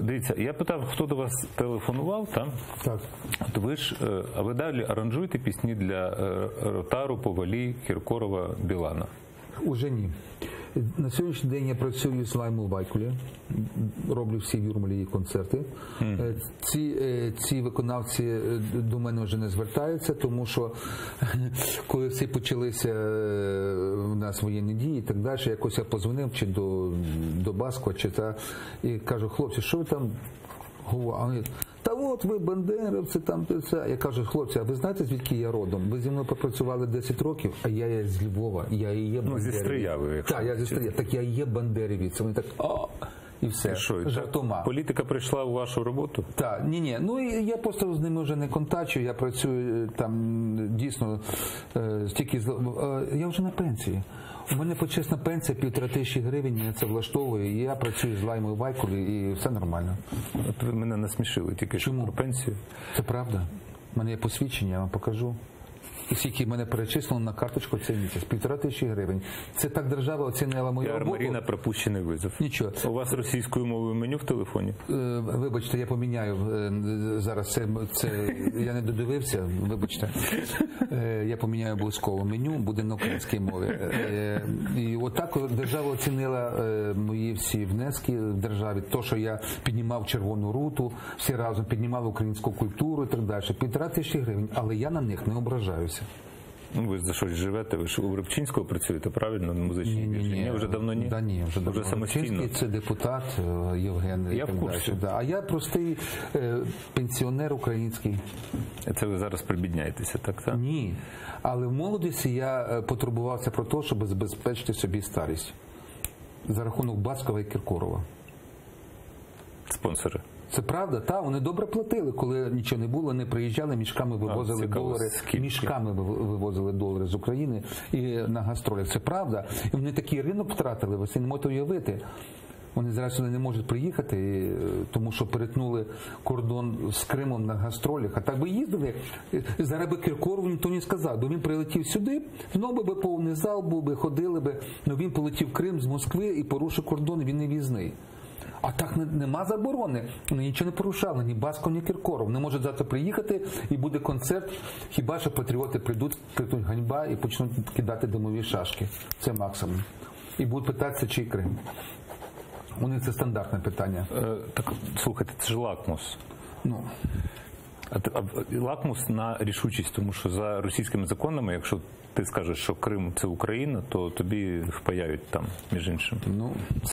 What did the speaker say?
Дивіться, я питав, хто до вас телефонував, там? Так. То ви ж, а ви далі аранжуєте пісні для Ротару, Повалі, Кіркорова, Білана? Уже ні. На сьогоднішній день я працюю з Лаймою Вайкулі, роблю всі в Юрмалі її концерти. Ці виконавці до мене вже не звертаються, тому що коли всі почалися в нас воєнні дії і так далі, якось я позвонив чи до Баскова, чи та, і кажу, хлопці, що ви там говорите? Та от ви бандерівці, там це. Я кажу, хлопці, а ви знаєте, звідки я родом? Ви зі мною попрацювали 10 років, а я є з Львова, я і є бандерівець. Ну, зі Стрияви, якщо. Так, я зі Стрияви. Так я і є бандерівець. Вони так, і все, жартома. Політика прийшла у вашу роботу? Так, ні. Ну, і я просто з ними вже не контачу, я працюю там дійсно стільки, я вже на пенсії. У мене почесна пенсія 1500 гривень, мене це влаштовує, і я працюю з Лаймою Вайкулі, і все нормально. От ви мене насмішили тільки що про пенсію. Це правда. У мене є посвідчення, я вам покажу. І скільки мене перечислено на карточку цей місяць, 1500 гривень. Це так держава оцінила мою роботу. Марина, пропущений визов. Нічого. У вас російською мовою меню в телефоні? Вибачте, я поміняю зараз, це я не додивився, вибачте. Я поміняю обов'язково меню, буде на українській мові. І отак держава оцінила мої всі внески в державі, то, що я піднімав Червону руту, всі разом піднімали українську культуру і так далі. 1500 гривень, але я на них не ображаюся. Ну, ви за щось живете, ви ж у Рибчинського працюєте, правильно, на музичній біржі? Ні, вже давно ні? Да, ні, вже давно. Самостійно? Рибчинський – це депутат Євген. Я в курсі. Да. А я простий пенсіонер український. Це ви зараз прибідняєтеся, так? Ні, але в молодості я потурбувався про те, щоб забезпечити собі старість. За рахунок Баскова і Кіркорова. Спонсори? Це правда, так, вони добре платили, коли нічого не було, не приїжджали, мішками вивозили долари, мішками вивозили долари з України і на гастролях. Це правда. І вони такий ринок втратили, ви не можете уявити. Вони зараз сюди не можуть приїхати, тому що перетнули кордон з Кримом на гастролях. А так би їздили, зараз би Кіркорову ніхто не сказав, бо він прилетів сюди, знову би повний зал був би, ходили би, але він полетів в Крим з Москви і порушив кордон, він не в'їзний. А так нема заборони, вони нічого не порушали, ні Басков, ні Кіркоров. Не можуть завтра приїхати і буде концерт, хіба що патріоти прийдуть, крикнуть ганьба і почнуть кидати димові шашки. Це максимум. І будуть питатися, чий Крим. У них це стандартне питання. Так, слухайте, це ж лакмус. Ну. Лакмус на рішучість, тому що за російськими законами, якщо ти скажеш, що Крим – це Україна, то тобі впаяють там, між іншим. Ну.